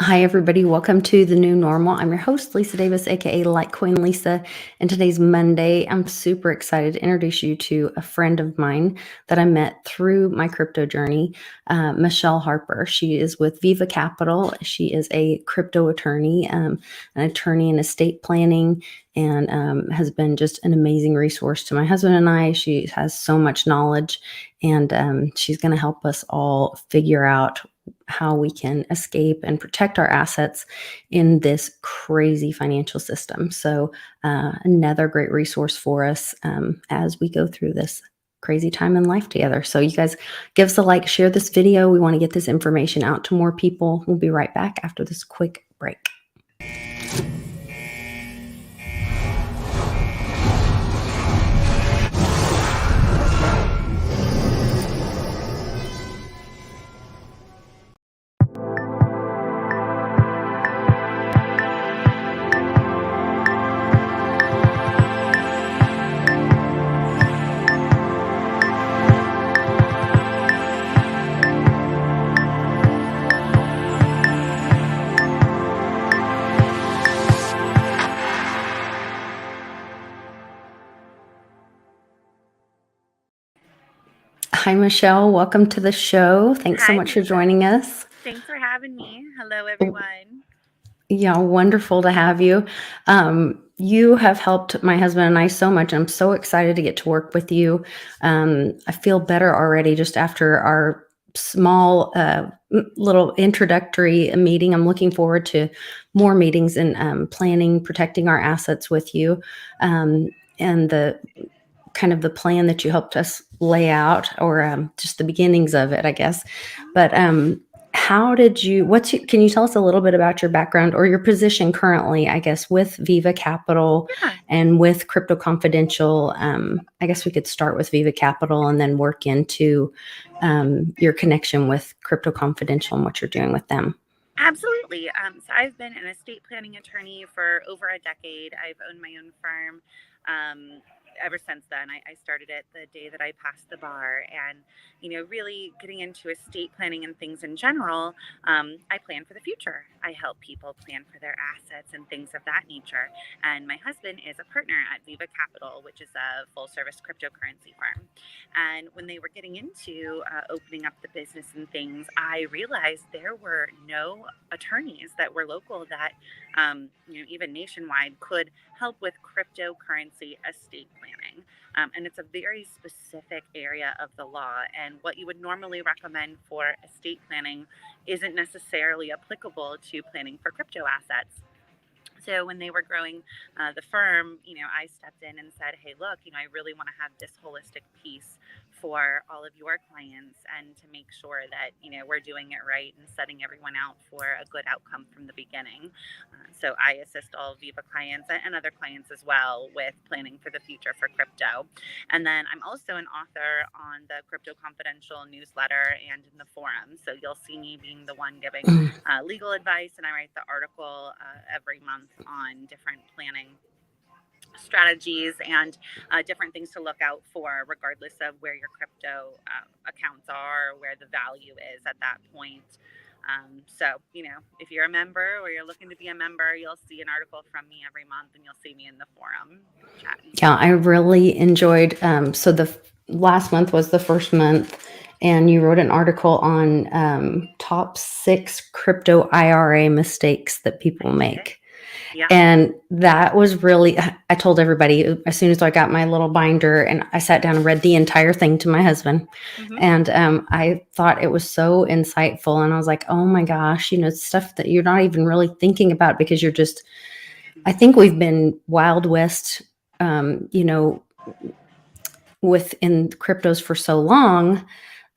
Hi, everybody. Welcome to the new normal. I'm your host, Lisa Davis, aka Litecoin Lisa. And today's Monday. I'm super excited to introduce you to a friend of mine that I met through my crypto journey, Michelle Harper. She is with Viva Capital. She is a crypto attorney, an attorney in estate planning, and has been just an amazing resource to my husband and I. She has so much knowledge, and she's going to help us all figure out how we can escape and protect our assets in this crazy financial system. So, another great resource for us as we go through this crazy time in life together. So, you guys give us a like, share this video. We want to get this information out to more people. We'll be right back after this quick break. Hi, Michelle. Welcome to the show. Thanks so Hi, much for Lisa. joining us. Thanks for having me. Hello, everyone. Yeah, wonderful to have you. You have helped my husband and I so much. I'm so excited to get to work with you. I feel better already just after our small little introductory meeting. I'm looking forward to more meetings and planning, protecting our assets with you, and the kind of the plan that you helped us lay out, or just the beginnings of it, I guess. But how did you, can you tell us a little bit about your background or your position currently, I guess, with Viva Capital Yeah, and with Crypto Confidential? I guess we could start with Viva Capital and then work into your connection with Crypto Confidential and what you're doing with them. absolutely. So I've been an estate planning attorney for over a decade. I've owned my own firm. Ever since then, I started it the day that I passed the bar, and really getting into estate planning and things in general. I plan for the future. I help people plan for their assets and things of that nature. And my husband is a partner at Viva Capital, which is a full-service cryptocurrency firm. And when they were getting into opening up the business and things, I realized there were no attorneys that were local that, even nationwide, could help with cryptocurrency estate planning. And it's a very specific area of the law. And what you would normally recommend for estate planning isn't necessarily applicable to planning for crypto assets. So when they were growing the firm, I stepped in and said, hey, look, I really want to have this holistic piece for all of your clients, and to make sure that, we're doing it right and setting everyone out for a good outcome from the beginning. So I assist all Viva clients and other clients as well with planning for the future for crypto. And then I'm also an author on the Crypto Confidential newsletter and in the forum. So you'll see me being the one giving legal advice, and I write the article every month on different planning strategies and different things to look out for, regardless of where your crypto accounts are, or where the value is at that point. So, if you're a member or you're looking to be a member, you'll see an article from me every month, and you'll see me in the forum chatting. Yeah, I really enjoyed. So the last month was the first month, and you wrote an article on top 6 crypto IRA mistakes that people make. Yeah. And that was really, I told everybody as soon as I got my little binder, and I sat down and read the entire thing to my husband. And I thought it was so insightful. And I was like, oh my gosh, stuff that you're not even really thinking about because you're just, I think we've been Wild West, within cryptos for so long.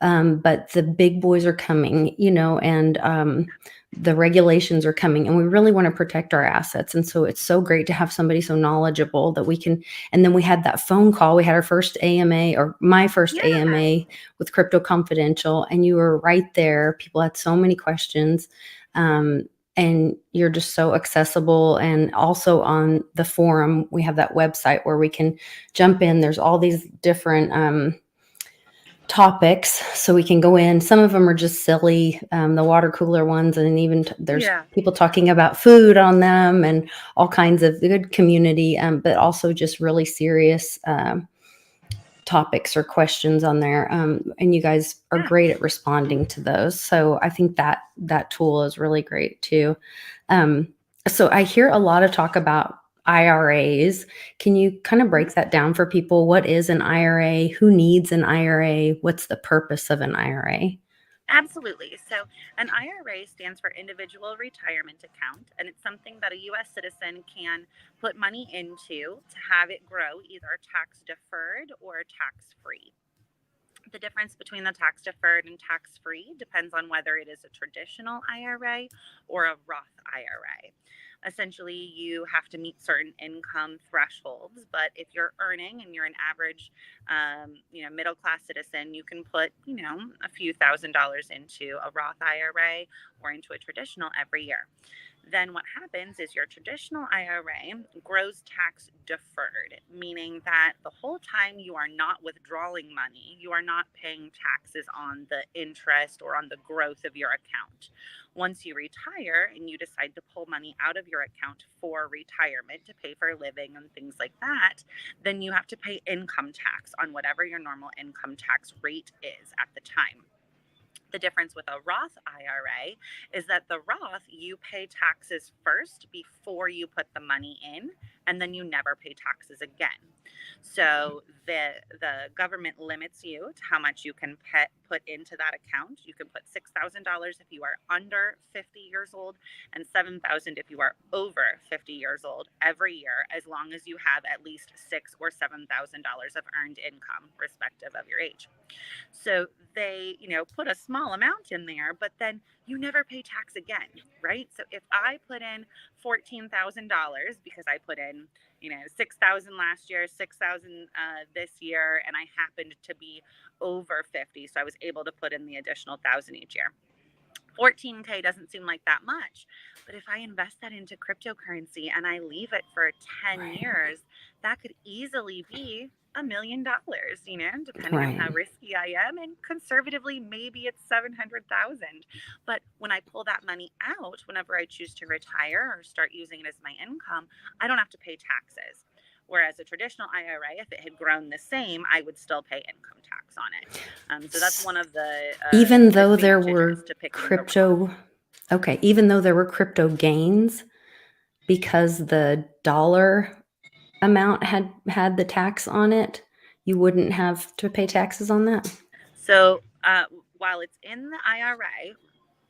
But the big boys are coming, and the regulations are coming, and we really want to protect our assets. And so it's so great to have somebody so knowledgeable that we can. And then we had that phone call. We had our first AMA, or my first AMA with Crypto Confidential, and you were right there. People had so many questions. And you're just so accessible. And also on the forum, we have that website where we can jump in. There's all these different topics so we can go in. Some of them are just silly, the water cooler ones, and even there's Yeah. people talking about food on them and all kinds of good community, but also just really serious topics or questions on there. And you guys are Yeah. great at responding to those. So I think that tool is really great too. So I hear a lot of talk about IRAs. Can you kind of Mhm. break that down for people? What is an IRA? Who needs an IRA? What's the purpose of an IRA? Absolutely. So, an IRA stands for Individual Retirement Account, and it's something that a U.S. citizen can put money into to have it grow either tax deferred or tax free. The difference between the tax deferred and tax free depends on whether it is a traditional IRA or a Roth IRA. Essentially, you have to meet certain income thresholds, but if you're earning and you're an average, middle class citizen, you can put, a few $1,000s into a Roth IRA or into a traditional every year. Then what happens is your traditional IRA grows tax deferred, meaning that the whole time you are not withdrawing money, you are not paying taxes on the interest or on the growth of your account. Once you retire and you decide to pull money out of your account for retirement to pay for a living and things like that, then you have to pay income tax on whatever your normal income tax rate is at the time. The difference with a Roth IRA is that the Roth, you pay taxes first before you put the money in, and then you never pay taxes again. So the government limits you to how much you can put into that account. You can put $6,000 if you are under 50 years old, and $7,000 if you are over 50 years old every year, as long as you have at least $6,000 or $7,000 of earned income, respective of your age. So they, put a small amount in there, but then you never pay tax again, right? So if I put in $14,000 because I put in, 6,000 last year, 6,000 this year, and I happened to be over 50, so I was able to put in the additional 1,000 each year. 14K doesn't seem like that much. But if I invest that into cryptocurrency and I leave it for 10 Right. years, that could easily be $1 million, depending on Right. how risky I am. And conservatively, maybe it's 700,000. But when I pull that money out, whenever I choose to retire or start using it as my income, I don't have to pay taxes. Whereas a traditional IRA, if it had grown the same, I would still pay income tax on it. So that's one of the Even though there advantages were to picking the Roth. crypto, okay, even though there were crypto gains, because the dollar amount had the tax on it, you wouldn't have to pay taxes on that? So while it's in the IRA,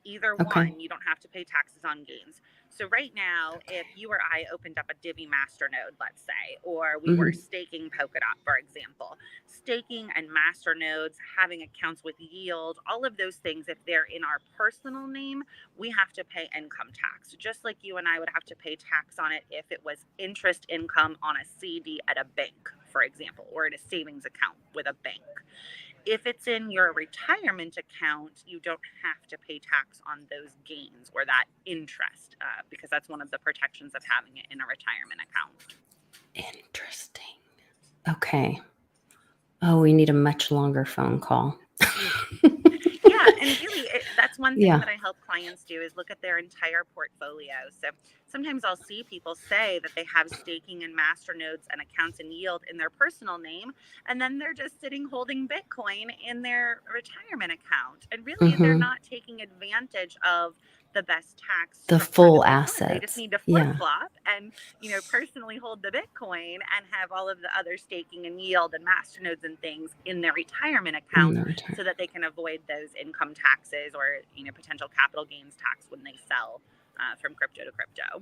either Okay. one, you don't have to pay taxes on gains. So right now, if you or I opened up a Divi Masternode, let's say, or we were Mhm. staking Polkadot, for example, staking and masternodes, having accounts with yield, all of those things, if they're in our personal name, we have to pay income tax, just like you and I would have to pay tax on it if it was interest income on a CD at a bank, for example, or in a savings account with a bank. If it's in your retirement account, you don't have to pay tax on those gains or that interest, because that's one of the protections of having it in a retirement account. Interesting. Okay. Oh, we need a much longer phone call. Yeah, and really, that's one thing Yeah. that I help clients do is look at their entire portfolio. So sometimes I'll see people say that they have staking and master nodes and accounts and yield in their personal name, and then they're just sitting holding Bitcoin in their retirement account. And really, they're Mhm. not taking advantage of the best tax The structure full that there's one. They just assets. need to flip Yeah. flop and personally hold the Bitcoin and have all of the other staking and yield and masternodes and things in their retirement In account the return. so that they can avoid those income taxes or potential capital gains tax when they sell from crypto to crypto.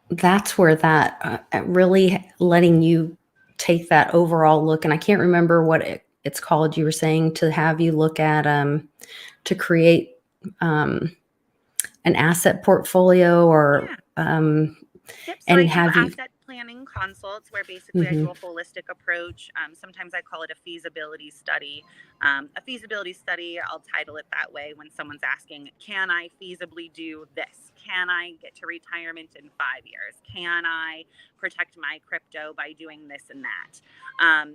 That's where that really letting you take that overall look, and I can't remember what it's called. You were saying to have you look at to create um, an asset portfolio or Yeah. Yep. So I and do have you asset planning consults where basically I Hmm. do a holistic approach. Sometimes I call it a feasibility study. A feasibility study, I'll title it that way when someone's asking, can I feasibly do this? Can I get to retirement in 5 years? Can I protect my crypto by doing this and that?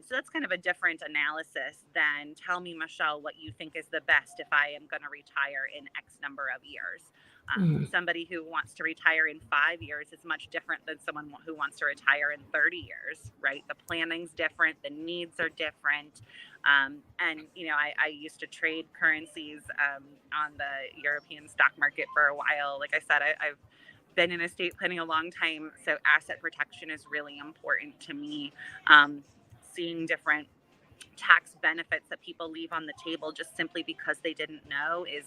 So that's kind of a different analysis than tell me, Michelle, what you think is the best if I am going to retire in X number of years. Hmm. Somebody who wants to retire in 5 years is much different than someone who wants to retire in 30 years, right? The planning's different, the needs are different. And, I used to trade currencies on the European stock market for a while. Like I said, I've been in estate planning a long time, so asset protection is really important to me. Seeing different tax benefits that people leave on the table just simply because they didn't know is,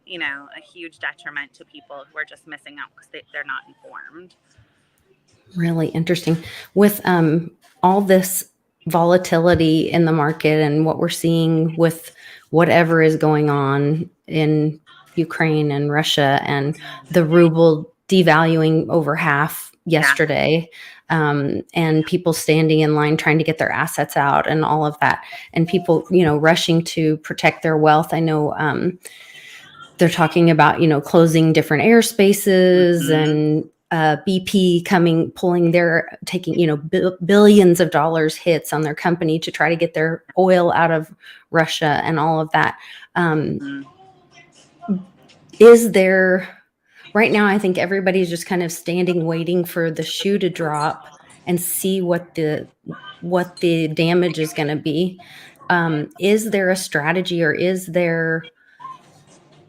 a huge detriment to people who are just missing out because they're not informed. Really interesting. With all this volatility in the market and what we're seeing with whatever is going on in Ukraine and Russia and the ruble devaluing over half Yeah. yesterday, and people standing in line trying to get their assets out and all of that, and people, rushing to protect their wealth. I know they're talking about, closing different airspaces Mm-hmm. and BP taking, billions of dollars hits on their company to try to get their oil out of Russia and all of that. Mm-hmm. Is there, right now, I think everybody's just kind of standing, waiting for the shoe to drop and see what the damage is going to be. Is there a strategy, or is there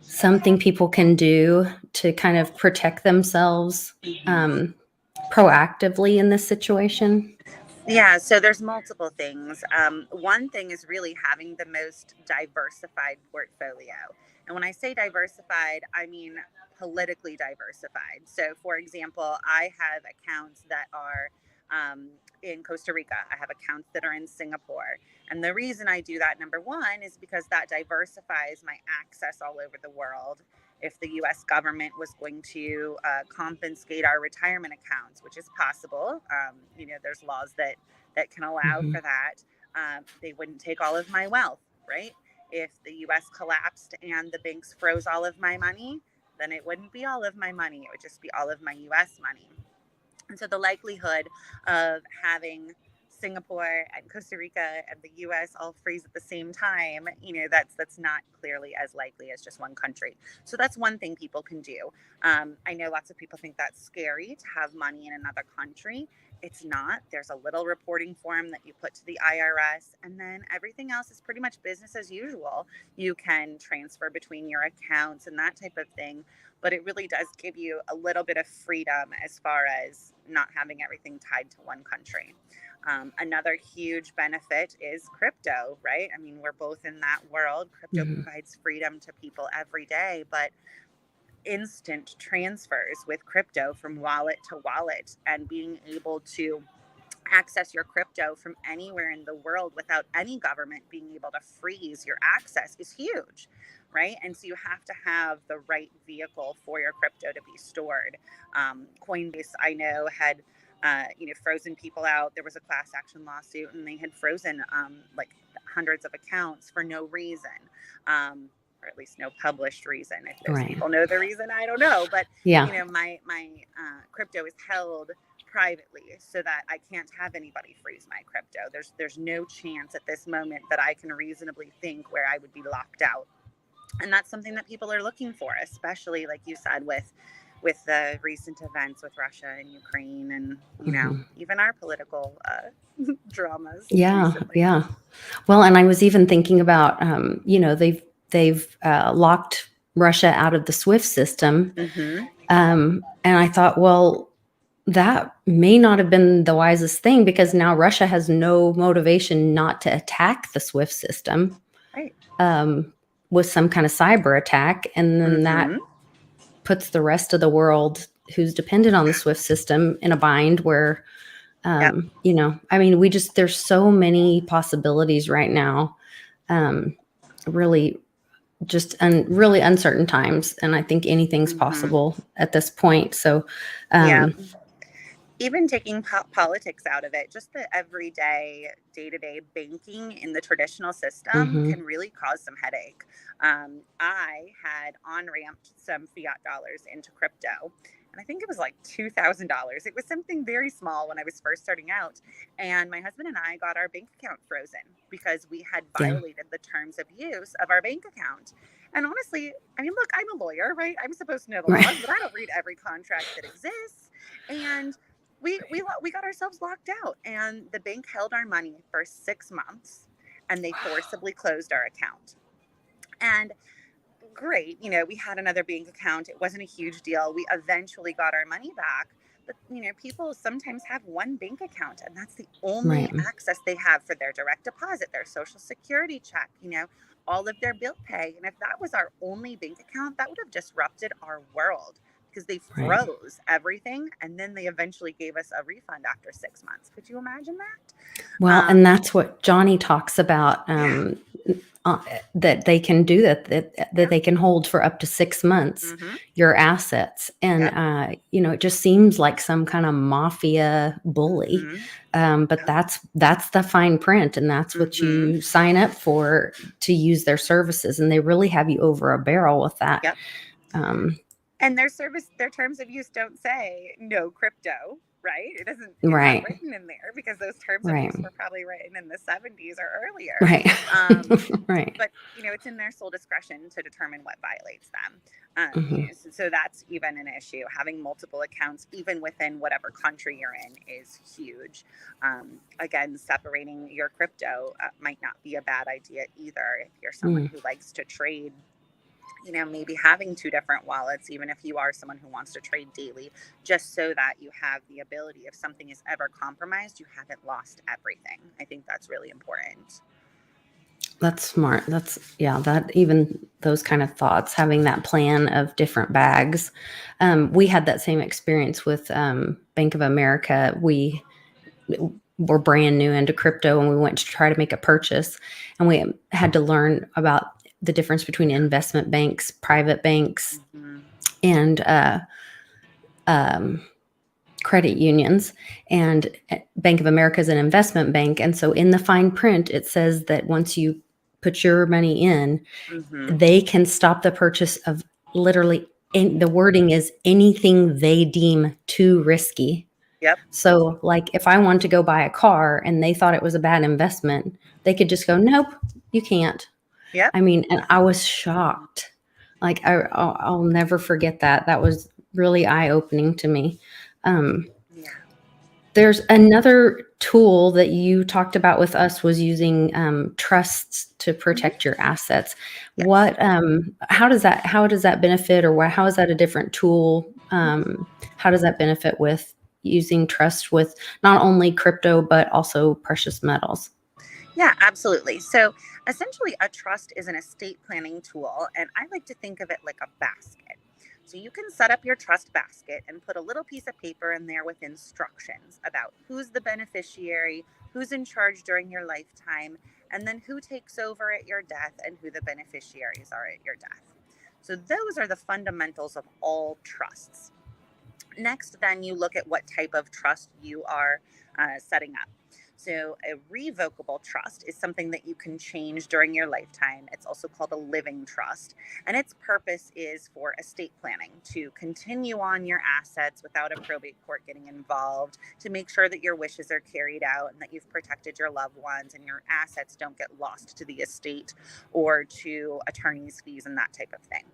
something people can do to kind of protect themselves proactively in this situation? Yeah, so there's multiple things. One thing is really having the most diversified portfolio. And when I say diversified, I mean politically diversified. So, for example, I have accounts that are in Costa Rica, I have accounts that are in Singapore. And the reason I do that, number one, is because that diversifies my access all over the world. If the US government was going to confiscate our retirement accounts, which is possible, there's laws that can allow Mm-hmm. for that, they wouldn't take all of my wealth, right? If the US collapsed and the banks froze all of my money, then it wouldn't be all of my money. It would just be all of my US money. And so the likelihood of having Singapore and Costa Rica and the US all freeze at the same time, that's not clearly as likely as just one country. So that's one thing people can do. I know lots of people think that's scary to have money in another country. It's not. There's a little reporting form that you put to the IRS, and then everything else is pretty much business as usual. You can transfer between your accounts and that type of thing, but it really does give you a little bit of freedom as far as not having everything tied to one country. Another huge benefit is crypto, right? I mean, we're both in that world. Crypto Mm-hmm. provides freedom to people every day, but instant transfers with crypto from wallet to wallet and being able to access your crypto from anywhere in the world without any government being able to freeze your access is huge, right? And so you have to have the right vehicle for your crypto to be stored. Coinbase, I know, had frozen people out. There was a class action lawsuit, and they had frozen like hundreds of accounts for no reason. Or at least no published reason. If those Right. people know the reason, I don't know. But Yeah. my crypto is held privately so that I can't have anybody freeze my crypto. There's no chance at this moment that I can reasonably think where I would be locked out. And that's something that people are looking for, especially like you said with the recent events with Russia and Ukraine and Mm-hmm. even our political dramas Yeah. recently. Yeah. Well, and I was even thinking about, they've locked Russia out of the SWIFT system, Mm-hmm. and I thought, well, that may not have been the wisest thing, because now Russia has no motivation not to attack the SWIFT system Right. um, with some kind of cyber attack, and then that Mm-hmm. puts the rest of the world who's dependent on the SWIFT system in a bind where, Yep. I mean, there's so many possibilities right now. Really just really uncertain times. And I think anything's Mm-hmm. possible at this point. So, Yeah. um, Even taking politics out of it, just the everyday, day-to-day banking in the traditional system Mm-hmm. can really cause some headache. I had on-ramped some fiat dollars into crypto, and I think it was like $2,000. It was something very small when I was first starting out, and my husband and I got our bank account frozen because we had Yeah. violated the terms of use of our bank account. And honestly, I mean, look, I'm a lawyer, right? I'm supposed to know the Right. laws, but I don't read every contract that exists. And we got ourselves locked out, and the bank held our money for 6 months, and they forcibly closed our account. And great, we had another bank account. It wasn't a huge deal. We eventually got our money back. But people sometimes have one bank account, and that's the only Right. access they have for their direct deposit, their social security check, all of their bill pay. And if that was our only bank account, that would have disrupted our world, because they Right. froze everything, and then they eventually gave us a refund after 6 months. Could you imagine that? Well, and that's what Johnny talks about, Yeah. that they can do that Yeah. they can hold for up to 6 months Mm-hmm. your assets. And, Yep. it just seems like some kind of mafia bully. Mm-hmm. But Yep. that's the fine print, and that's what Mm-hmm. you sign up for to use their services. And they really have you over a barrel with that. Yep. Um, And their terms of use don't say no crypto, right? It's not right, written in there, because those terms of right, use were probably written in the 70s or earlier. right, Um, right. but it's in their sole discretion to determine what violates them. Hmm. So that's even an issue. Having multiple accounts, even within whatever country you're in, is huge. Again, separating your crypto might not be a bad idea either if you're someone Mm. who likes to trade. Maybe having two different wallets, even if you are someone who wants to trade daily, just so that you have the ability, if something is ever compromised, you haven't lost everything. I think that's really important. That's smart. Yeah, that even those kind of thoughts, having that plan of different bags. We had that same experience with Bank of America. We were brand new into crypto and we went to try to make a purchase, and we had to learn about the difference between investment banks, private banks, Mm-hmm. and um, credit unions. And Bank of America is an investment bank. And so in the fine print, it says that once you put your money in, Mm-hmm. they can stop the purchase of literally, the wording is anything they deem too risky. Yep. So, like, if I wanted to go buy a car and they thought it was a bad investment, they could just go, nope, you can't. Yep. I mean, and I was shocked. Like, I'll never forget that. That was really eye opening to me. Um, Yeah. there's another tool that you talked about with us, was using trusts to Mm-hmm. protect your assets. Yes. How does that benefit, or how is that a different tool? How does that benefit with using trust with not only crypto but also precious metals? Yeah, absolutely. So essentially, a trust is an estate planning tool, and I like to think of it like a basket. So you can set up your trust basket and put a little piece of paper in there with instructions about who's the beneficiary, who's in charge during your lifetime, and then who takes over at your death and who the beneficiaries are at your death. So those are the fundamentals of all trusts. Next, then you look at what type of trust you are setting up. So, a revocable trust is something that you can change during your lifetime. It's also called a living trust. And its purpose is for estate planning, to continue on your assets without a probate court getting involved, to make sure that your wishes are carried out and that you've protected your loved ones and your assets don't get lost to the estate or to attorney's fees and that type of thing.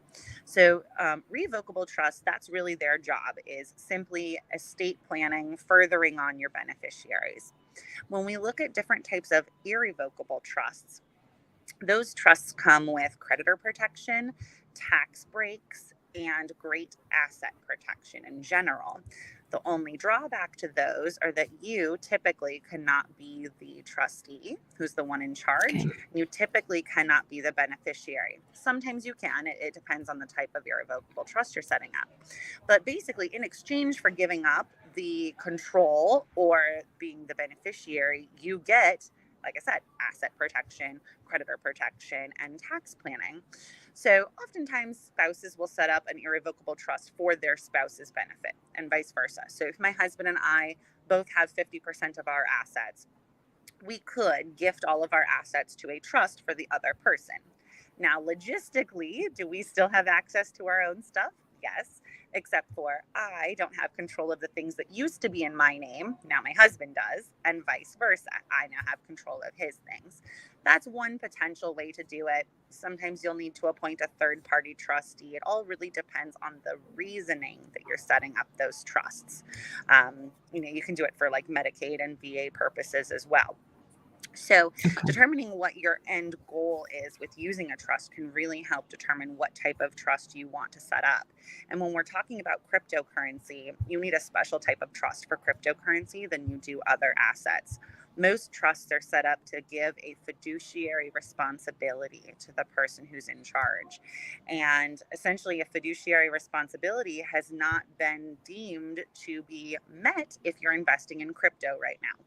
So, revocable trust, that's really their job, is simply estate planning, furthering on your beneficiaries. When we look at different types of irrevocable trusts, those trusts come with creditor protection, tax breaks, and great asset protection in general. The only drawback to those are that you typically cannot be the trustee, who's the one in charge. Okay. You typically cannot be the beneficiary. Sometimes you can, it depends on the type of irrevocable trust you're setting up. But basically, in exchange for giving up the control or being the beneficiary, you get like I said, asset protection, creditor protection, and tax planning. So oftentimes spouses will set up an irrevocable trust for their spouse's benefit and vice versa. So if my husband and I both have 50% of our assets, we could gift all of our assets to a trust for the other person. Now, logistically, do we still have access to our own stuff? Yes, except for I don't have control of the things that used to be in my name. Now my husband does, and vice versa. I now have control of his things. That's one potential way to do it. Sometimes you'll need to appoint a third party trustee. It all really depends on the reasoning that you're setting up those trusts. You can do it for like Medicaid and VA purposes as well. So, Okay. determining what your end goal is with using a trust can really help determine what type of trust you want to set up. And when we're talking about cryptocurrency, you need a special type of trust for cryptocurrency than you do other assets. Most trusts are set up to give a fiduciary responsibility to the person who's in charge. And essentially, a fiduciary responsibility has not been deemed to be met if you're investing in crypto right now.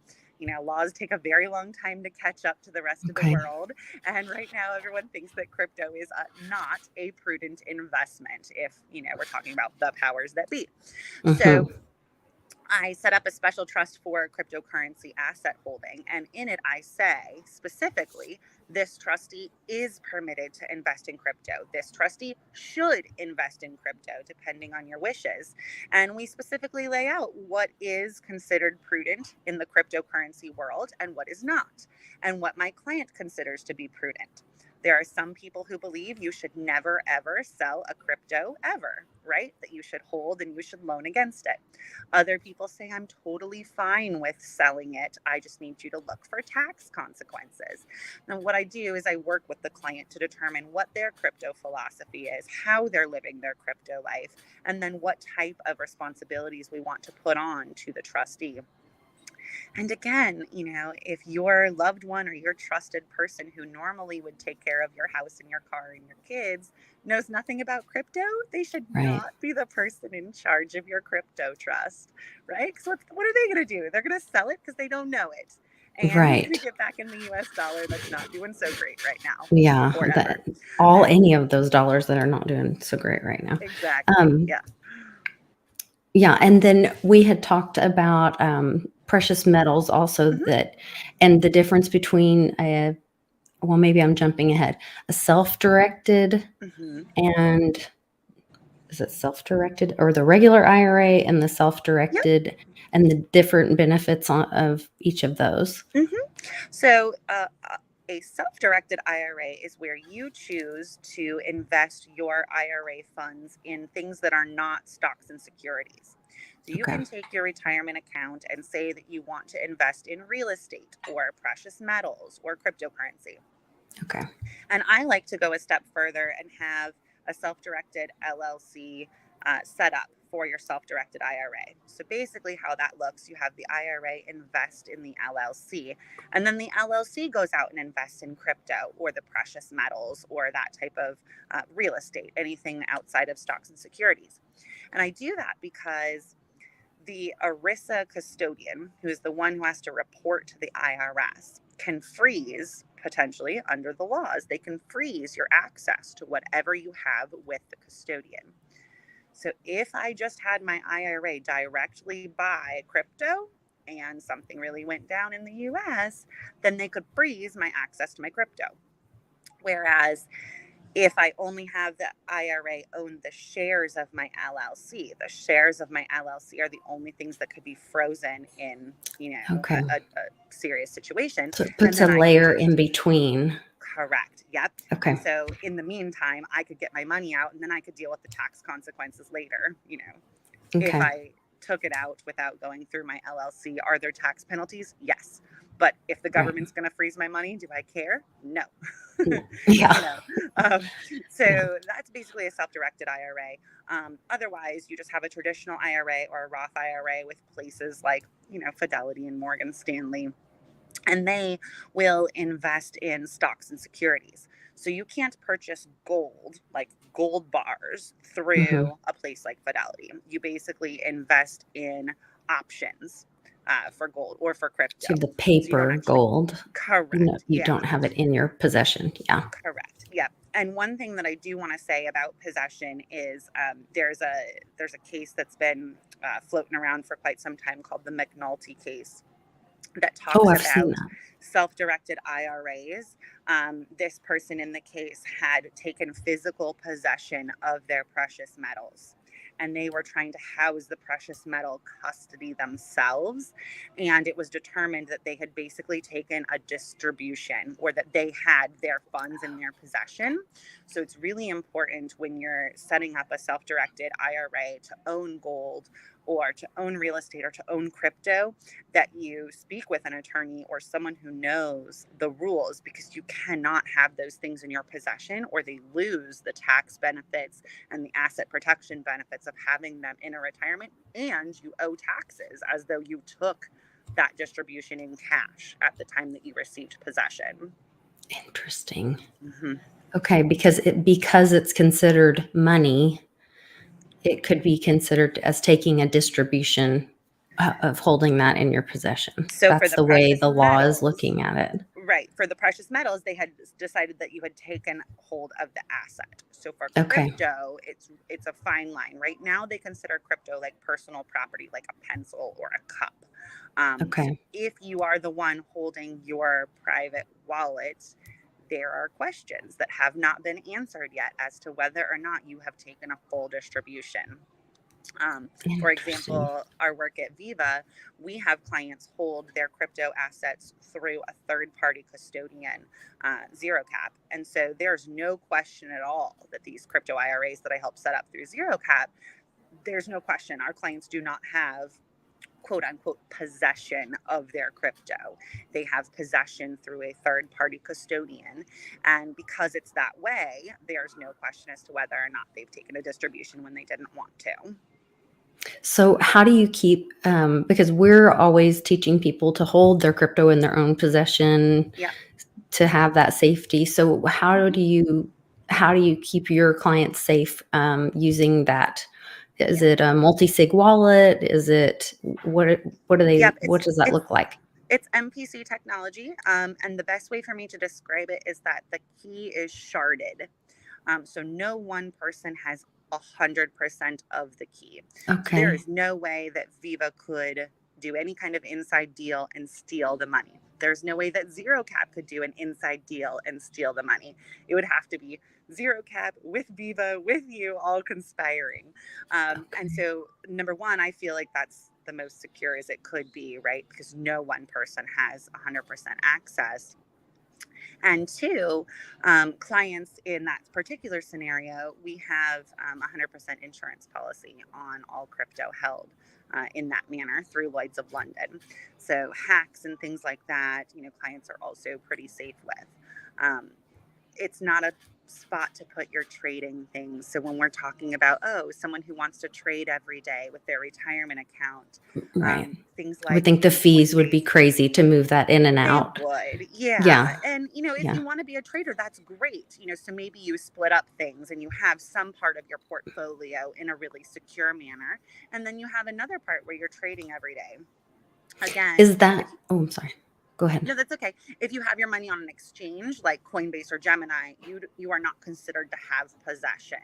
Laws take a very long time to catch up to the rest of the Okay. world. And right now, everyone thinks that crypto is not a prudent investment if, we're talking about the powers that be. So Mm-hmm. I set up a special trust for cryptocurrency asset holding. And in it, I say specifically, this trustee is permitted to invest in crypto. This trustee should invest in crypto, depending on your wishes. And we specifically lay out what is considered prudent in the cryptocurrency world and what is not, and what my client considers to be prudent. There are some people who believe you should never, ever sell a crypto ever, right? That you should hold and you should loan against it. Other people say, I'm totally fine with selling it. I just need you to look for tax consequences. Now, what I do is I work with the client to determine what their crypto philosophy is, how they're living their crypto life, and then what type of responsibilities we want to put on to the trustee. And again, if your loved one or your trusted person who normally would take care of your house and your car and your kids knows nothing about crypto, they should Right. not be the person in charge of your crypto trust, right? Because what are they going to do? They're going to sell it because they don't know it. And you're going to Right. get back in the US dollar that's not doing so great right now Yeah. or ever. That all And any of those dollars that are not doing so great right now. exactly. Um, Yeah. yeah. And then we had talked about precious metals also Hmm. and the difference between well, maybe I'm jumping ahead, a self-directed Hmm. and is it self-directed or the regular IRA and the Yep. self-directed and the different benefits of each of those. Hmm. So, a self directed IRA is where you choose to invest your IRA funds in things that are not stocks and securities. So, you Okay. can take your retirement account and say that you want to invest in real estate or precious metals or cryptocurrency. Okay. And I like to go a step further and have a self directed LLC set up for your self directed IRA. So basically, how that looks, you have the IRA invest in the LLC, and then the LLC goes out and invests in crypto or the precious metals or that type of real estate, anything outside of stocks and securities. And I do that because the ERISA custodian, who is the one who has to report to the IRS, can freeze, potentially under the laws, they can freeze your access to whatever you have with the custodian. So if I just had my IRA directly buy crypto and something really went down in the US, then they could freeze my access to my crypto. Whereas if I only have the IRA own the shares of my LLC, the shares of my LLC are the only things that could be frozen in, Okay. a serious situation. So it And puts a then I can layer just in between. correct. Yep. And Okay. so in the meantime, I could get my money out and then I could deal with the tax consequences later, if Okay. I took it out without going through my LLC. Are there tax penalties? Yes. But if the Right. government's going to freeze my money, do I care? No. No. Yeah. you know, um, Yeah. so that's basically a self-directed IRA. Otherwise, you just have a traditional IRA or a Roth IRA with places like, Fidelity and Morgan Stanley, and they will invest in stocks and securities. So you can't purchase gold, like gold bars, Hmm. through a place like Fidelity. You basically invest in options. for gold or for crypto. So the So you don't paper actually, gold, correct. you Yeah. don't have it in your possession. Yeah. Correct. Yep. And one thing that I do want to say about possession is there's a case that's been floating around for quite some time called the McNulty case that Oh, talks I've seen about that. self-directed IRAs. This person in the case had taken physical possession of their precious metals. And they were trying to house the precious metal custody themselves. And it was determined that they had basically taken a distribution, or that they had their funds in their possession. So it's really important when you're setting up a self directed IRA to own gold or to own real estate or to own crypto, that you speak with an attorney or someone who knows the rules, because you cannot have those things in your possession, or they lose the tax benefits and the asset protection benefits of having them in a retirement, and you owe taxes as though you took that distribution in cash at the time that you received possession. Interesting. Mm-hmm. Okay, because it's considered money, it could be considered as taking a distribution of holding that in your possession. So for That's the the way precious the law is metals, looking at it. right, for the precious metals, they had decided that you had taken hold of the asset. So for Okay. crypto, it's a fine line. Right now, they consider crypto like personal property, like a pencil or a cup. So Okay. if you are the one holding your private wallet, there are questions that have not been answered yet as to whether or not you have taken a full distribution. For Interesting. example, our work at Viva, we have clients hold their crypto assets through a third party custodian, Zero Cap. And so there's no question at all that these crypto IRAs that I help set up through Zero Cap, there's no question our clients do not have quote unquote possession of their crypto. They have possession through a third party custodian. And because it's that way, there's no question as to whether or not they've taken a distribution when they didn't want to. So how do you keep, because we're always teaching people to hold their crypto in their own possession Yeah. to have that safety. So how do you keep your clients safe using that? Is Yeah. it a multi-sig wallet? Is it Yep. what does that look like? It's MPC technology. And the best way for me to describe it is that the key is sharded. So no one person has 100% of the key. So there Okay. is no way that Viva could do any kind of inside deal and steal the money. There's no way that Zero Cap could do an inside deal and steal the money. It would have to be Zero Cap with Viva, with you, all conspiring. And Okay. so, number one, I feel like that's the most secure as it could be, right? Because no one person has 100% access. And two, clients in that particular scenario, we have 100% insurance policy on all crypto held in that manner through Lloyd's of London. So hacks and things like that, clients are also pretty safe with. It's not a spot to put your trading things. So when we're talking about, someone who wants to trade every day with their retirement account, Right. things I would like think the fees would be Coinbase. crazy to move that in and They out. would, yeah. Yeah. And if Yeah. you want to be a trader, that's great. So maybe you split up things and you have some part of your portfolio in a really secure manner, and then you have another part where you're trading every day. Again, Is that, if oh, I'm sorry. Go ahead. no, that's okay. If you have your money on an exchange like Coinbase or Gemini, you are not considered to have possession.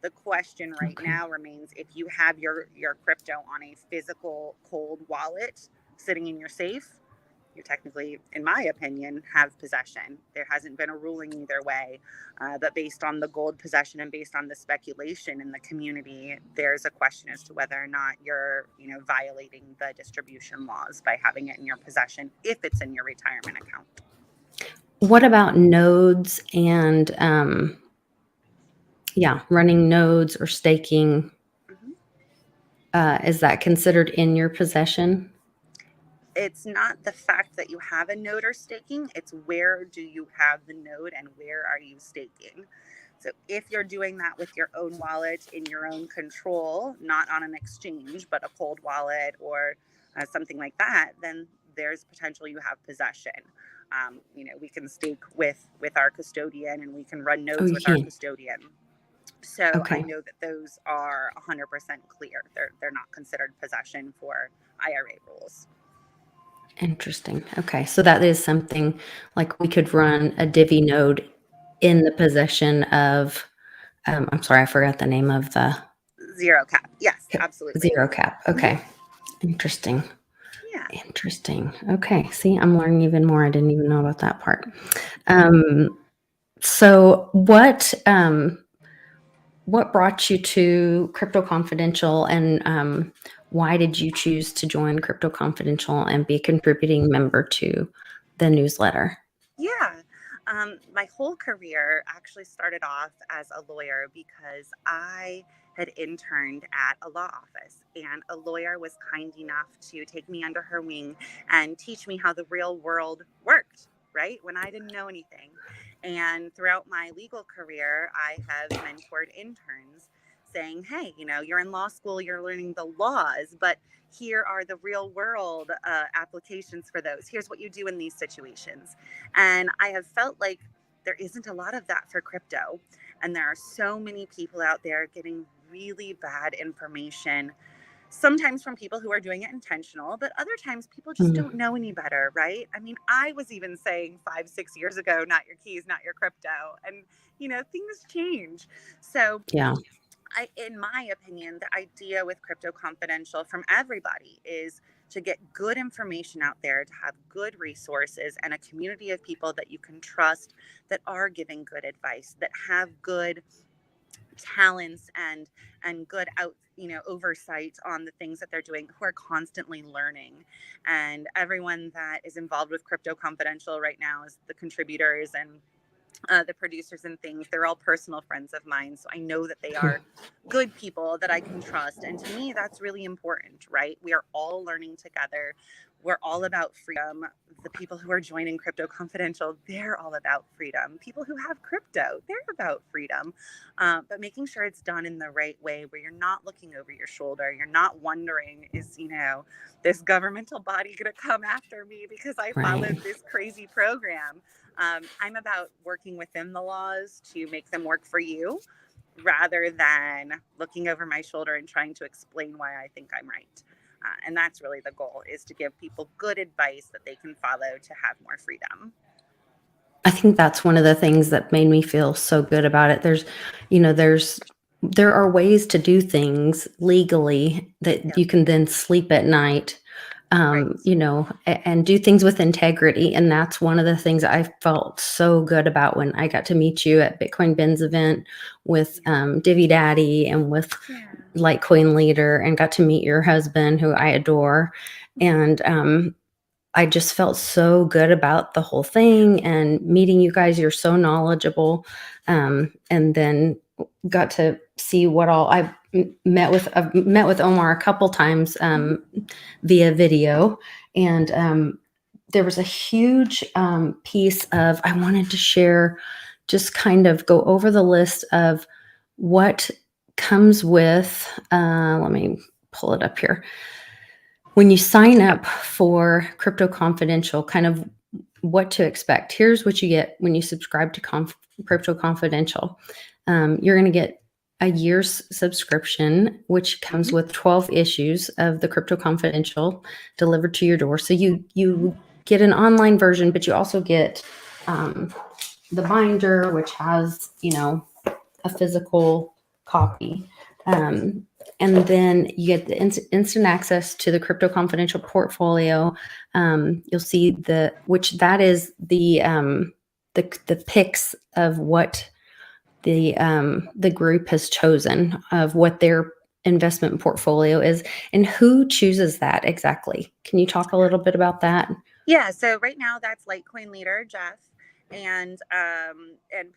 The question right Okay. now remains, if you have your crypto on a physical cold wallet sitting in your safe, you technically, in my opinion, have possession. There hasn't been a ruling either way, but based on the gold possession and based on the speculation in the community, there's a question as to whether or not you're, violating the distribution laws by having it in your possession if it's in your retirement account. What about nodes and, yeah, running nodes or staking? Mhm. Is that considered in your possession? It's not the fact that you have a node or staking, it's where do you have the node and where are you staking. So if you're doing that with your own wallet in your own control, not on an exchange, but a cold wallet or something like that, then there's potential you have possession. We can stake with our custodian and we can run Oh, nodes you with our can. custodian. So I Okay. know that those are 100% clear. They're not considered possession for IRA rules. Interesting. Okay. So that is something like we could run a Divi node in the possession of, I'm sorry, I forgot the name of the Zero cap. Yes, absolutely. zero cap. Mhm. Okay. Interesting. Yeah. Interesting. Okay. See, I'm learning even more. I didn't even know about that part. Um, so what brought you to Crypto Confidential, and why did you choose to join Crypto Confidential and be a contributing member to the newsletter? Yeah. My whole career actually started off as a lawyer because I had interned at a law office, and a lawyer was kind enough to take me under her wing and teach me how the real world worked, right? When I didn't know anything. And throughout my legal career, I have mentored interns saying, hey, you're in law school, you're learning the laws, but here are the real world applications for those. Here's what you do in these situations. And I have felt like there isn't a lot of that for crypto. And there are so many people out there getting really bad information, sometimes from people who are doing it intentional, but other times people just Mm, don't know any better, right? I mean, I was even saying 5, 6 years ago, not your keys, not your crypto. And, things change. So yeah. in my opinion, the idea with Crypto Confidential from everybody is to get good information out there, to have good resources and a community of people that you can trust, that are giving good advice, that have good talents and good oversight on the things that they're doing, who are constantly learning. And everyone that is involved with Crypto Confidential right now, is the contributors and the producers and things, they're all personal friends of mine. So I know that they are good people that I can trust. And to me, that's really important, right? We are all learning together. We're all about freedom. The people who are joining Crypto Confidential, they're all about freedom. People who have crypto, they're about freedom. But making sure it's done in the right way, where you're not looking over your shoulder. You're not wondering, is, this governmental body going to come after me because I Right. followed this crazy program? I'm about working within the laws to make them work for you, rather than looking over my shoulder and trying to explain why I think I'm right. And that's really the goal, is to give people good advice that they can follow to have more freedom. I think that's one of the things that made me feel so good about it. There are ways to do things legally that Yep. you can then sleep at night, Right. and do things with integrity. And that's one of the things I felt so good about when I got to meet you at Bitcoin Ben's event with Yeah. Divi Daddy and with Yeah. Litecoin Leader, and got to meet your husband, who I adore. And I just felt so good about the whole thing and meeting you guys. You're so knowledgeable. And then got to see what all I've met with Omar a couple times Mhm. via video. And there was a huge piece of, I wanted to share, just kind of go over the list of what comes with, let me pull it up here. When you sign up for Crypto Confidential, kind of what to expect. Here's what you get when you subscribe to Crypto Confidential. You're going to get a year's subscription, which comes Mhm. with 12 issues of the Crypto Confidential delivered to your door. So you get an online version, but you also get um, the binder, which has a physical copy. Um, and then you get the instant access to the Crypto Confidential portfolio. You'll see which that is the picks of what the group has chosen, of what their investment portfolio is, and who chooses that exactly. Can you talk a little bit about that? Yeah, so right now that's Litecoin leader Jeff and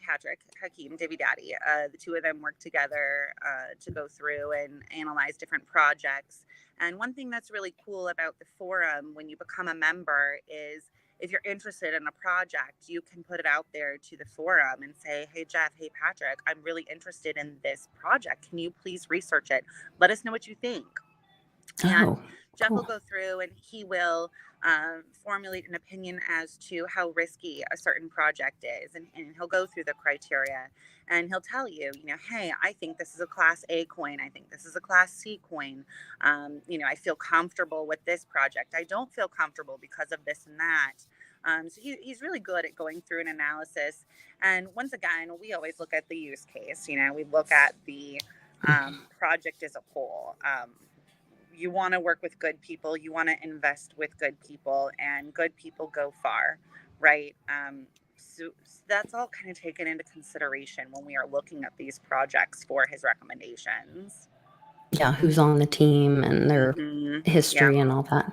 Patrick Hakeem, Divvy Daddy. The two of them work together to go through and analyze different projects. And one thing that's really cool about the forum when you become a member is, if you're interested in a project, you can put it out there to the forum and say, hey Jeff, hey Patrick, I'm really interested in this project. Can you please research it? Let us know what you think. And Oh, Jeff will cool. go through and he will formulate an opinion as to how risky a certain project is. And he'll go through the criteria and he'll tell you, hey, I think this is a class A coin. I think this is a class C coin. I feel comfortable with this project. I don't feel comfortable because of this and that. So he's really good at going through an analysis. And once again, we always look at the use case. We look at the project as a whole. You want to work with good people, you want to invest with good people, and good people go far, right? So that's all kind of taken into consideration when we are looking at these projects for his recommendations. Yeah, who's on the team and their Mm-hmm. history Yep. and all that.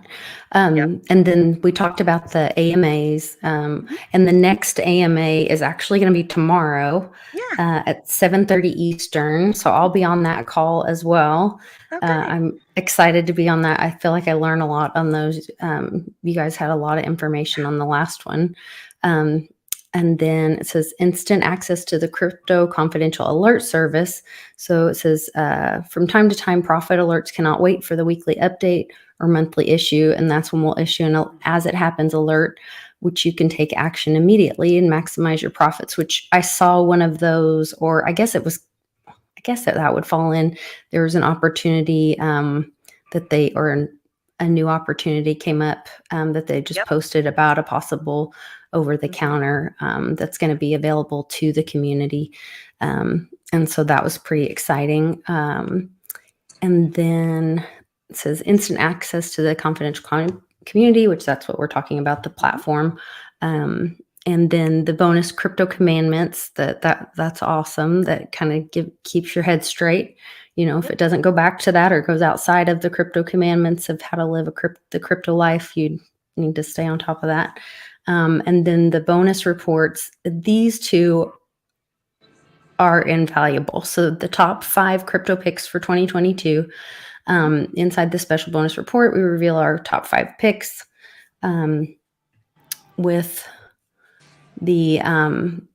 Yep. And then we talked about the AMAs, Mm-hmm. and the next AMA is actually going to be tomorrow Yeah. at 7:30 Eastern. So I'll be on that call as well. Oh, good. I'm excited to be on that. I feel like I learned a lot on those. You guys had a lot of information on the last one. Um, and then it says instant access to the crypto confidential alert service. So it says from time to time, profit alerts cannot wait for the weekly update or monthly issue. And that's when we'll issue an as it happens alert, which you can take action immediately and maximize your profits, which I saw one of those, or I guess that would fall in. There was an opportunity a new opportunity came up that they just Yep. posted about a possible over the counter that's going to be available to the community. And so that was pretty exciting. And then it says instant access to the confidential community, which that's what we're talking about, the platform. And then the bonus crypto commandments that's awesome. That kind of keeps your head straight. If it doesn't go back to that or goes outside of the crypto commandments of how to live the crypto life, you need to stay on top of that. And then the bonus reports, these two are invaluable. So the top 5 crypto picks for 2022. Inside the special bonus report, we reveal our top 5 picks with the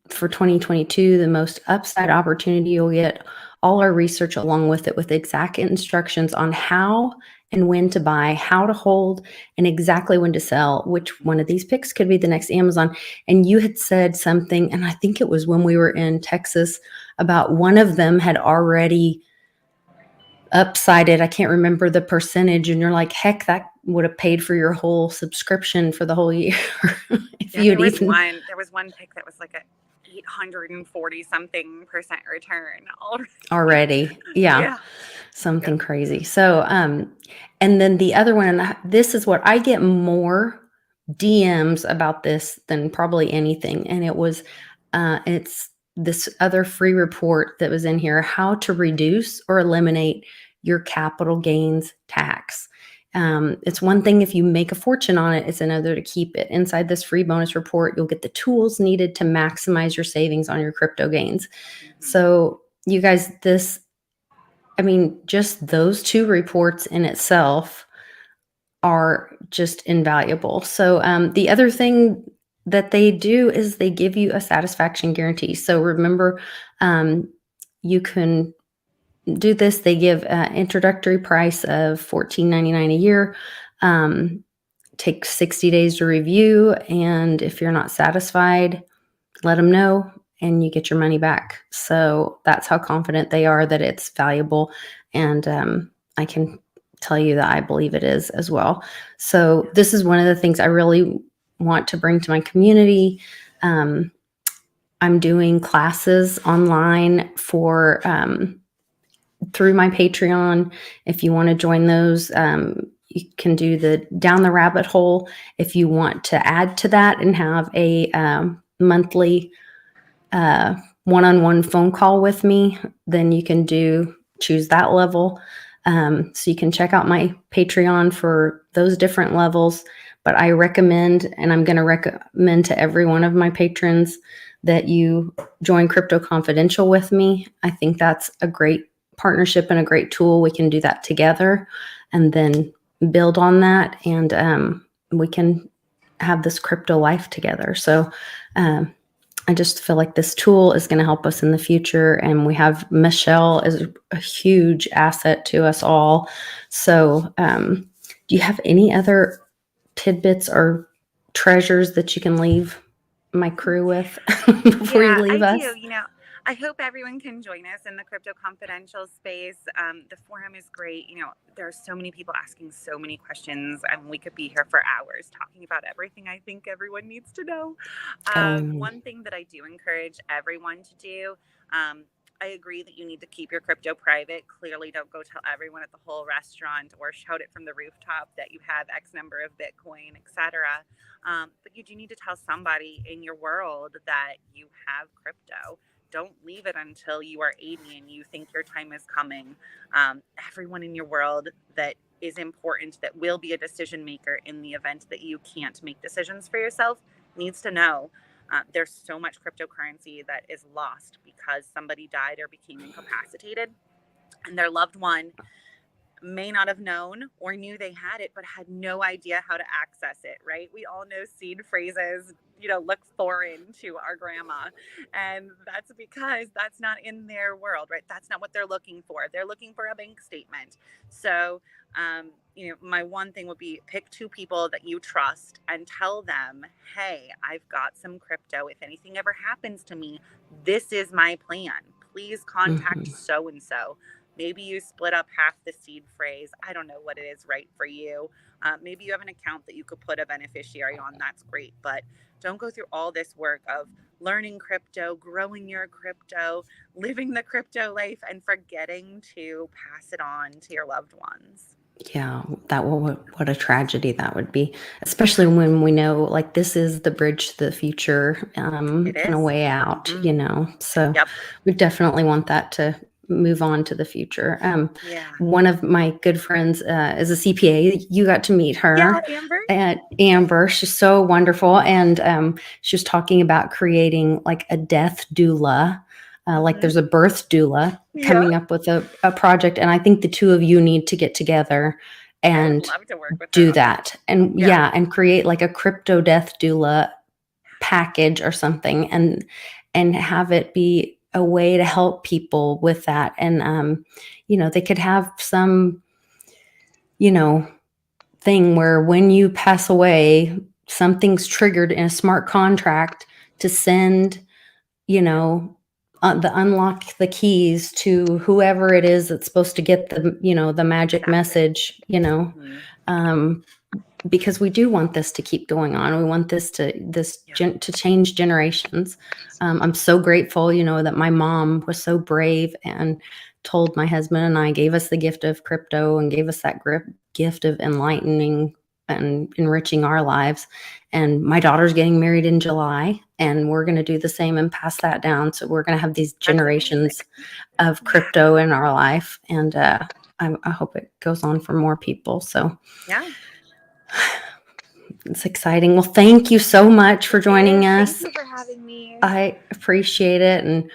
for 2022, the most upside opportunity. You'll get all our research along with it, with exact instructions on how and when to buy, how to hold, and exactly when to sell, which one of these picks could be the next Amazon. And you had said something, and I think it was when we were in Texas, about one of them had already upsided. I can't remember the percentage. And you're like, heck, that would have paid for your whole subscription for the whole year. If Yeah, you there had was even one. There was one pick that was like a 840 something percent return already. Yeah. Yeah. Something crazy. So, and then the other one, and this is what I get more DMs about this than probably anything. And it's this other free report that was in here, how to reduce or eliminate your capital gains tax. It's one thing if you make a fortune on it, it's another to keep it. Inside this free bonus report, you'll get the tools needed to maximize your savings on your crypto gains. So you guys, just those 2 reports in itself are just invaluable. So the other thing that they do is they give you a satisfaction guarantee. So remember, you can do this. They give an introductory price of $14.99 a year. Take 60 days to review. And if you're not satisfied, let them know and you get your money back. So that's how confident they are that it's valuable. And I can tell you that I believe it is as well. So this is one of the things I really want to bring to my community. I'm doing classes online for through my Patreon. If you want to join those, you can do the down the rabbit hole. If you want to add to that and have a monthly one-on-one phone call with me, then you can choose that level. So you can check out my Patreon for those different levels. But I recommend, and I'm going to recommend to every one of my patrons, that you join Crypto Confidential with me. I think that's a great partnership and a great tool. We can do that together and then build on that, and we can have this crypto life together. So I just feel like this tool is going to help us in the future. And we have Michelle as a huge asset to us all. So, do you have any other tidbits or treasures that you can leave my crew with before you Yeah, leave I do. us? I hope everyone can join us in the Crypto Confidential space. The forum is great. There are so many people asking so many questions, and we could be here for hours talking about everything I think everyone needs to know. Oh, One thing that I do encourage everyone to do. I agree that you need to keep your crypto private. Clearly, don't go tell everyone at the whole restaurant or shout it from the rooftop that you have X number of Bitcoin, etc. But you do need to tell somebody in your world that you have crypto. Don't leave it until you are 80 and you think your time is coming. Everyone in your world that is important, that will be a decision maker in the event that you can't make decisions for yourself, needs to know. There's so much cryptocurrency that is lost because somebody died or became incapacitated, and their loved one may not have known or knew they had it, but had no idea how to access it, right? We all know seed phrases, look foreign to our grandma. And that's because that's not in their world, right? That's not what they're looking for. They're looking for a bank statement. So, my one thing would be pick two people that you trust and tell them, hey, I've got some crypto. If anything ever happens to me, this is my plan. Please contact mhm. so and so. Maybe you split up half the seed phrase. I don't know what it is right for you. Maybe you have an account that you could put a beneficiary on. That's great. But don't go through all this work of learning crypto, growing your crypto, living the crypto life, and forgetting to pass it on to your loved ones. Yeah, what a tragedy that would be, Yeah, especially when we know like this is the bridge to the future, it and a is. way out, Mm-hmm. So Yep. we definitely want that to move on to the future. Yeah. One of my good friends is a CPA. You got to meet Yeah, her Amber. at Amber. She's so wonderful, and she was talking about creating like a death doula. Like Mm-hmm. there's a birth doula Yeah. coming up with a project, and I think the two of you need to get together I would and love to work with her do on that. that. And Yeah. yeah, and create like a crypto death doula package or something, and have it be a way to help people with that. And they could have some, you know, thing where when you pass away, something's triggered in a smart contract to send, you know, unlock the keys to whoever it is that's supposed to get the magic Exactly. message, Mm-hmm. um, because we do want this to keep going on. We want Yeah. to change generations. I'm so grateful, that my mom was so brave and told my husband and I, gave us the gift of crypto and gave us that gift of enlightening and enriching our lives. And my daughter's getting married in July, and we're going to do the same and pass that down. So we're going to have these That's amazing. generations of Yeah. crypto in our life, and I hope it goes on for more people. So Yeah. it's exciting. Well, thank you so much for It joining is. Thank us. you for having me. I appreciate it, and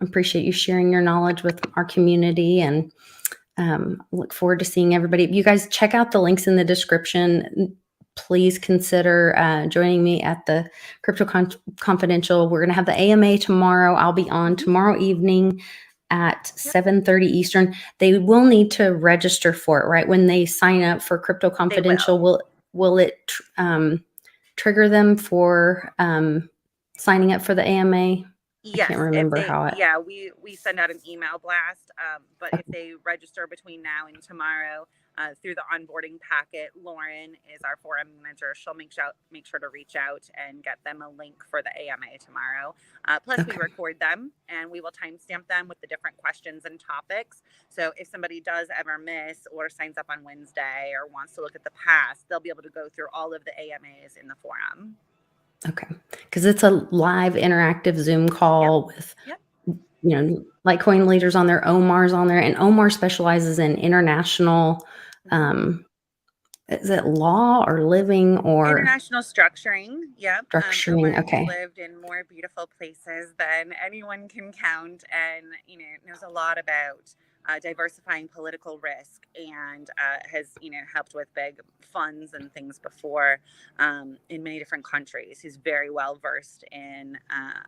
appreciate you sharing your knowledge with our community, and look forward to seeing everybody. You guys check out the links in the description. Please consider joining me at the Confidential. We're going to have the AMA tomorrow. I'll be on Mm-hmm. tomorrow evening at Yep. 7:30 Eastern. They will need to register for it, right? When they sign up for Crypto They will. Confidential, will it trigger them for signing up for the AMA? I Yes, can't if remember they, how it. yeah, we send out an email blast. But if Okay. they register between now and tomorrow through the onboarding packet, Lauren is our forum manager. She'll make sure to reach out and get them a link for the AMA tomorrow. Plus, we Okay. record them and we will timestamp them with the different questions and topics. So if somebody does ever miss or signs up on Wednesday or wants to look at the past, they'll be able to go through all of the AMAs in the forum. Okay. Because it's a live interactive Zoom Yep. call with, Yep. Litecoin leaders on there. Omar's on there, and Omar specializes in international, Mm-hmm. um, is it law or living or International structuring. Yep. structuring? Omar has Okay. lived in more beautiful places than anyone can count, and knows a lot about diversifying political risk, and has helped with big funds and things before in many different countries. He's very well versed in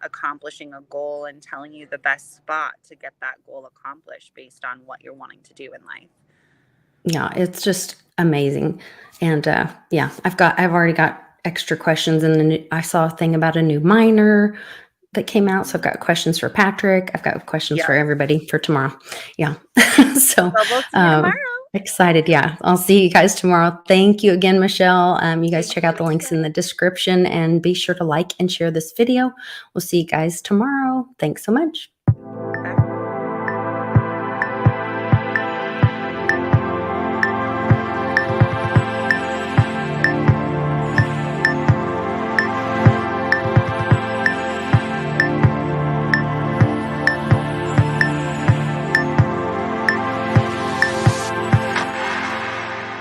accomplishing a goal and telling you the best spot to get that goal accomplished based on what you're wanting to do in life. Yeah, it's just amazing. And yeah, I've already got extra questions, and I saw a thing about a new miner that came out. So I've got questions for Patrick. I've got questions for Yeah. everybody for tomorrow. Yeah. So Well, we'll see you tomorrow. excited. Yeah. I'll see you guys tomorrow. Thank you again, Michelle. You guys Thank check you, out the links in Lisa. the description and be sure to like and share this video. We'll see you guys tomorrow. Thanks so much.